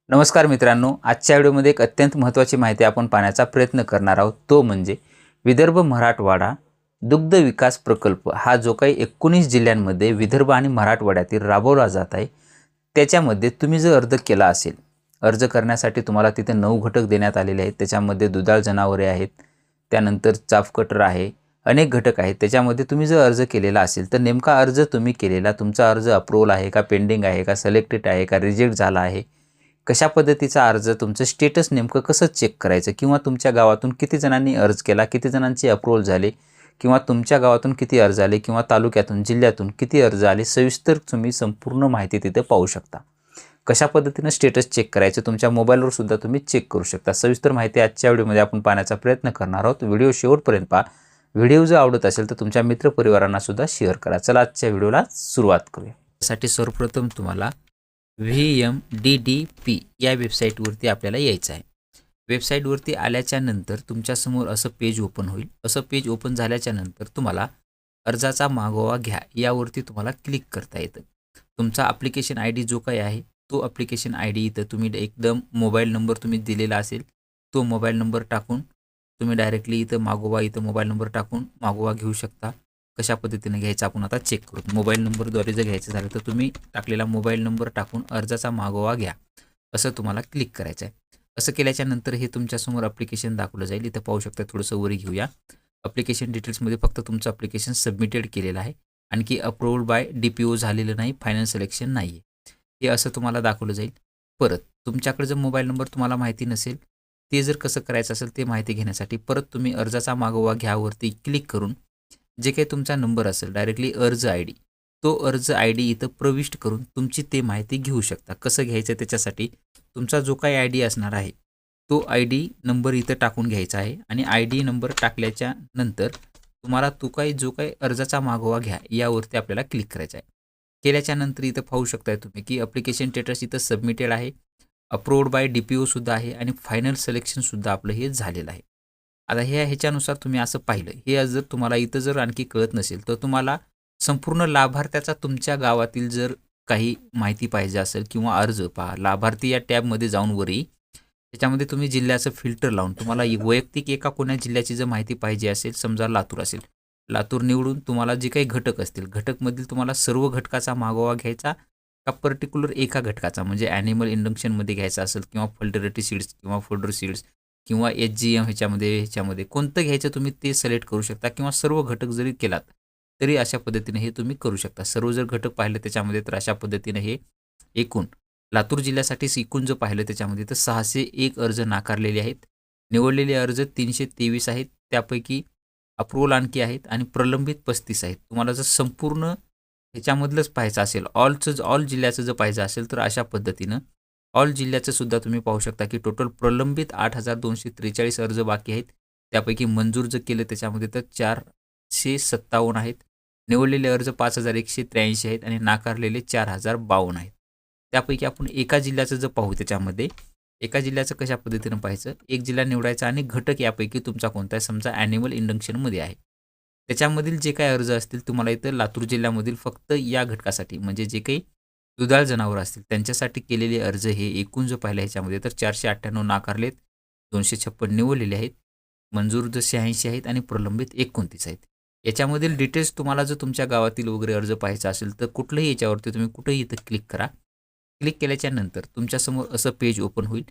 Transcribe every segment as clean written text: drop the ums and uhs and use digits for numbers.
नमस्कार मित्रांनो, आजच्या व्हिडिओमध्ये एक अत्यंत महत्त्वाची माहिती आपण पाहण्याचा प्रयत्न करणार आहोत. तो म्हणजे विदर्भ मराठवाडा दुग्ध विकास प्रकल्प हा जो काही 19 जिल्ह्यांमध्ये विदर्भ आणि मराठवाड्यातील राबवला जात आहे. त्याच्यामध्ये तुम्ही जर अर्ज केला असेल, अर्ज करण्यासाठी तुम्हाला तिथे 9 घटक देण्यात आलेले आहेत. त्याच्यामध्ये दुधाळ जनावरे आहेत, त्यानंतर चाफ कटर आहे, अनेक घटक आहेत. त्याच्यामध्ये तुम्ही जर अर्ज केलेला असेल तर नेमका अर्ज तुम्ही केलेला, तुमचा अर्ज अप्रूव्हल आहे का, पेंडिंग आहे का, सिलेक्टेड आहे का, रिजेक्ट झाला आहे, कशा पद्धतीचा अर्ज, तुमचं स्टेटस नेमकं कसं चेक करायचं, किंवा तुमच्या गावातून किती जणांनी अर्ज केला, किती जणांचे अप्रूव्हल झाले, किंवा तुमच्या गावातून किती अर्ज आले, किंवा तालुक्यातून जिल्ह्यातून किती अर्ज आले, सविस्तर तुम्ही संपूर्ण माहिती तिथे पाहू शकता. कशा पद्धतीनं स्टेटस चेक करायचं तुमच्या मोबाईलवर सुद्धा तुम्ही चेक करू शकता. सविस्तर माहिती आजच्या व्हिडिओमध्ये आपण पाहण्याचा प्रयत्न करणार आहोत. व्हिडिओ शेवटपर्यंत पहा. व्हिडिओ जर आवडत असेल तर तुमच्या मित्रपरिवारांना सुद्धा शेअर करा. चला आजच्या व्हिडिओला सुरुवात करूया. त्यासाठी सर्वप्रथम तुम्हाला VMDDP या वेबसाईटवरती आपल्याला यायचं आहे. वेबसाईटवरती आल्याच्या नंतर तुमच्यासमोर असं पेज ओपन होईल. असं पेज ओपन झाल्याच्या नंतर तुम्हाला अर्जाचा मागोवा घ्या यावरती तुम्हाला क्लिक करता येतं. तुमचा ॲप्लिकेशन आय डी जो काही आहे तो ॲप्लिकेशन आय डी इथं तुम्ही एकदम मोबाईल नंबर तुम्ही दिलेला असेल तो मोबाईल नंबर टाकून तुम्ही डायरेक्टली इथं मोबाईल नंबर टाकून मागोवा घेऊ शकता. कशा पद्धतीने घ्यायचं आपण आता चेक करू. मोबाईल नंबरद्वारे जर घ्यायचं झालं तर तुम्ही टाकलेला मोबाईल नंबर टाकून अर्जाचा मागोवा घ्या असं तुम्हाला क्लिक करायचं आहे. असं केल्याच्या नंतर हे तुमच्यासमोर ॲप्लिकेशन दाखवलं जाईल. इथं पाहू शकता, थोडंसं वर घेऊया. ॲप्लिकेशन डिटेल्समध्ये फक्त तुमचं ॲप्लिकेशन सबमिटेड केलेलं आहे, आणखी अप्रूव्हड बाय DPO झालेलं नाही, फायनल सिलेक्शन नाही आहे, हे असं तुम्हाला दाखवलं जाईल. परत तुमच्याकडे जर मोबाईल नंबर तुम्हाला माहिती नसेल, ते जर कसं करायचं असेल ते माहिती घेण्यासाठी परत तुम्ही अर्जाचा मागोवा घ्यावरती क्लिक करून जे काही तुमचा नंबर असेल डायरेक्टली अर्ज आय डी, तो अर्ज आय डी इथं प्रविष्ट करून तुमची ते माहिती घेऊ शकता. कसं घ्यायचं त्याच्यासाठी तुमचा जो काही आय डी असणार आहे तो आय डी नंबर इथं टाकून घ्यायचा आहे, आणि आय डी नंबर टाकल्याच्या नंतर तुम्हाला जो काही अर्जाचा मागोवा घ्या यावरती आपल्याला क्लिक करायचं आहे. केल्याच्या नंतर इथं पाहू शकताय तुम्ही की ॲप्लिकेशन स्टेटस इथं सबमिटेड आहे, अप्रूव्हड बाय DPO सुद्धा आहे, आणि फायनल सिलेक्शनसुद्धा आपलं हे झालेलं आहे. आता ह्याच्यानुसार तुम्ही असं पाहिलं, हे जर तुम्हाला इथं जर आणखी कळत नसेल तर तुम्हाला संपूर्ण लाभार्थ्याचा तुमच्या गावातील जर काही माहिती पाहिजे असेल किंवा अर्ज पहा, लाभार्थी या टॅबमध्ये जाऊन वरी त्याच्यामध्ये तुम्ही जिल्ह्याचं फिल्टर लावून तुम्हाला वैयक्तिक एका कोण्या जिल्ह्याची जर माहिती पाहिजे असेल, समजा लातूर असेल, लातूर निवडून तुम्हाला जे काही घटक असतील घटकमधील तुम्हाला सर्व घटकाचा मागोवा घ्यायचा का पर्टिक्युलर एका घटकाचा, म्हणजे ॲनिमल इंडक्शनमध्ये घ्यायचा असेल किंवा फल्टरेटी सीड्स किंवा फोल्डर सीड्स किंवा HGM ह्याच्यामध्ये कोणतं घ्यायचं तुम्ही ते सिलेक्ट करू शकता, किंवा सर्व घटक जरी केलात तरी अशा पद्धतीने हे तुम्ही करू शकता. सर्व जर घटक पाहिले त्याच्यामध्ये तर अशा पद्धतीने हे एकूण लातूर जिल्ह्यासाठी एकूण जर पाहिलं त्याच्यामध्ये तर 601 अर्ज नाकारलेले आहेत. निवडलेले अर्ज 323 आहेत, त्यापैकी अप्रूव्हल आणखी आहेत, आणि प्रलंबित 35 आहेत. तुम्हाला जर संपूर्ण ह्याच्यामधलंच पाहायचं असेल, ऑल जिल्ह्याचं जर पाहिजे असेल तर अशा पद्धतीनं ऑल जिल्ह्याचं सुद्धा तुम्ही पाहू शकता की टोटल प्रलंबित 8,243 अर्ज बाकी आहेत. त्यापैकी मंजूर जर केलं त्याच्यामध्ये तर 457 आहेत. निवडलेले अर्ज 5,183 आहेत, आणि नाकारलेले 4,052 आहेत. त्यापैकी आपण एका जिल्ह्याचं जर पाहू त्याच्यामध्ये एका जिल्ह्याचं कशा पद्धतीनं पाहायचं, एक जिल्हा निवडायचा आणि घटक यापैकी तुमचा कोणता आहे, समजा ॲनिमल इंडक्शनमध्ये आहे, त्याच्यामधील जे काही अर्ज असतील तुम्हाला इथं लातूर जिल्ह्यामधील फक्त या घटकासाठी, म्हणजे जे काही दुधाळ जनावर असतील त्यांच्यासाठी केलेले अर्ज हे एकूण जो पाहिलं ह्याच्यामध्ये तर 498 नाकारलेत, 256 निवडलेले आहेत, मंजूर जर 86 आहेत, आणि प्रलंबित 29 आहेत. याच्यामधील डिटेल्स तुम्हाला जर तुमच्या गावातील वगैरे अर्ज पाहायचा असेल तर कुठलंही याच्यावरती तुम्ही कुठेही इथं क्लिक करा. क्लिक केल्याच्या नंतर तुमच्यासमोर असं पेज ओपन होईल.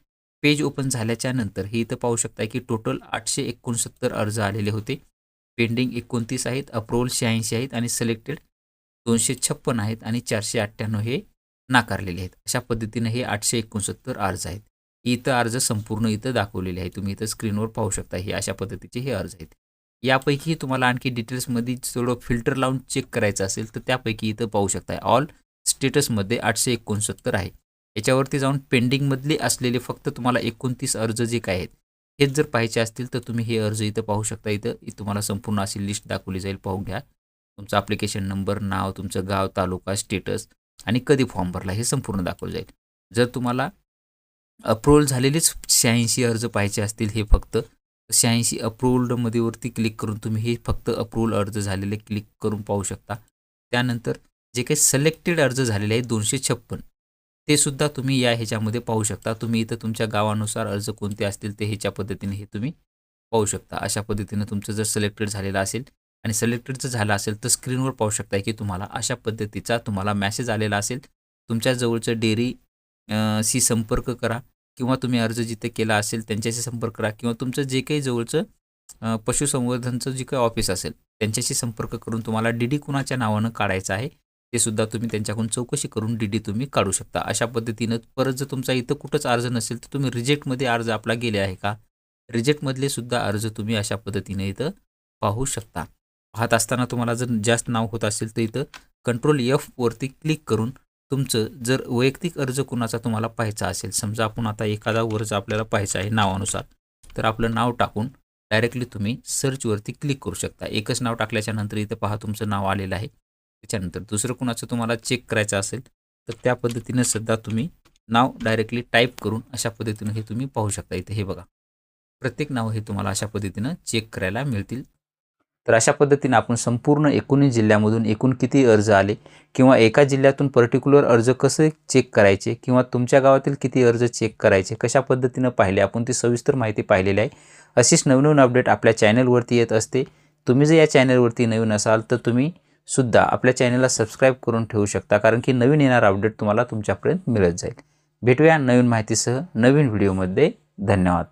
पेज ओपन झाल्याच्या नंतर हे इथं पाहू शकता की टोटल 869 अर्ज आलेले होते. पेंडिंग 29 आहेत, अप्रूव्हल 86 आहेत, आणि सिलेक्टेड 256 आहेत, आणि 498 हे नाकारलेले आहेत. अशा पद्धतीने हे 869 अर्ज आहेत. इथं अर्ज संपूर्ण इथं दाखवलेले आहे. तुम्ही इथं स्क्रीनवर पाहू शकता. हे अशा पद्धतीचे हे अर्ज आहेत. यापैकी तुम्हाला आणखी डिटेल्समध्ये थोडं फिल्टर लावून चेक करायचं असेल तर त्यापैकी इथं पाहू शकता ऑल स्टेटसमध्ये 869 आहे. याच्यावरती जाऊन पेंडिंगमधले असलेले फक्त तुम्हाला 29 अर्ज जे काय आहेत हेच जर पाहायचे असतील तर तुम्ही हे अर्ज इथं पाहू शकता. इथं तुम्हाला संपूर्ण अशी लिस्ट दाखवली जाईल. पाहून घ्या. तुमचा ॲप्लिकेशन नंबर, नाव, तुमचं गाव, तालुका, स्टेटस, आणि कधी फॉर्म भरला हे संपूर्ण दाखवलं जाईल. जर तुम्हाला अप्रूव्हल झालेलेच 86 अर्ज पाहायचे असतील, हे फक्त 86 अप्रूव्हलमध्ये वरती क्लिक करून तुम्ही हे फक्त अप्रूव्हल अर्ज झालेले क्लिक करून पाहू शकता. त्यानंतर जे काही सिलेक्टेड अर्ज झालेले आहेत 256, ते सुद्धा तुम्ही या ह्याच्यामध्ये पाहू शकता. तुम्ही इथं तुमच्या गावानुसार अर्ज कोणते असतील ते ह्याच्या पद्धतीने हे तुम्ही पाहू शकता. अशा पद्धतीनं तुमचं जर सिलेक्टेड झालेलं असेल आणि सिलेक्टेड जर झालं असेल तर स्क्रीनवर पाहू शकता की तुम्हाला अशा पद्धतीचा तुम्हाला मेसेज आलेला असेल. तुमच्या जवळचं डेअरी शी संपर्क करा किंवा तुम्ही अर्ज जिथे केला असेल त्यांच्याशी संपर्क करा किंवा तुमचं जे काही जवळचं पशुसंवर्धनचं जे काही ऑफिस असेल त्यांच्याशी संपर्क करून तुम्हाला डी कुणाच्या नावानं काढायचं आहे ते सुद्धा तुम्ही त्यांच्याकडून चौकशी करून डी तुम्ही काढू शकता. अशा पद्धतीनं परत जर तुमचा इथं कुठंच अर्ज नसेल तर तुम्ही रिजेक्टमध्ये अर्ज आपला गेले आहे का, रिजेक्टमधले सुद्धा अर्ज तुम्ही अशा पद्धतीने इथं पाहू शकता. पाहत असताना तुम्हाला जर जास्त नाव होत असेल तर इथं कंट्रोल F वरती क्लिक करून तुमचं जर वैयक्तिक अर्ज कुणाचा तुम्हाला पाहायचा असेल, समजा आपण आता एखादा अर्ज आपल्याला पाहायचा आहे नावानुसार, तर आपलं नाव टाकून डायरेक्टली तुम्ही सर्चवरती क्लिक करू शकता. एकच नाव टाकल्याच्या नंतर इथं पहा तुमचं नाव आलेलं आहे. त्याच्यानंतर दुसरं कुणाचं तुम्हाला चेक करायचं असेल तर त्या पद्धतीने सुद्धा तुम्ही नाव डायरेक्टली टाईप करून अशा पद्धतीनं हे तुम्ही पाहू शकता. इथे हे बघा प्रत्येक नाव हे तुम्हाला अशा पद्धतीनं चेक करायला मिळतील. तर अशा पद्धतीने आपण संपूर्ण 19 जिल्ह्यामधून एकूण किती अर्ज आले किंवा एका जिल्ह्यातून पर्टिक्युलर अर्ज कसे चेक करायचे किंवा तुमच्या गावातील किती अर्ज चेक करायचे कशा पद्धतीनं पाहिले आपण ती सविस्तर माहिती पाहिलेली आहे. अशीच नवनवीन अपडेट आपल्या चॅनलवरती येत असते. तुम्ही जर या चॅनलवरती नवीन असाल तर तुम्ही सुद्धा आपल्या चॅनलला सबस्क्राईब करून ठेवू शकता, कारण की नवीन येणारा अपडेट तुम्हाला तुमच्यापर्यंत मिळत जाईल. भेटूया नवीन माहितीसह नवीन व्हिडिओमध्ये. धन्यवाद.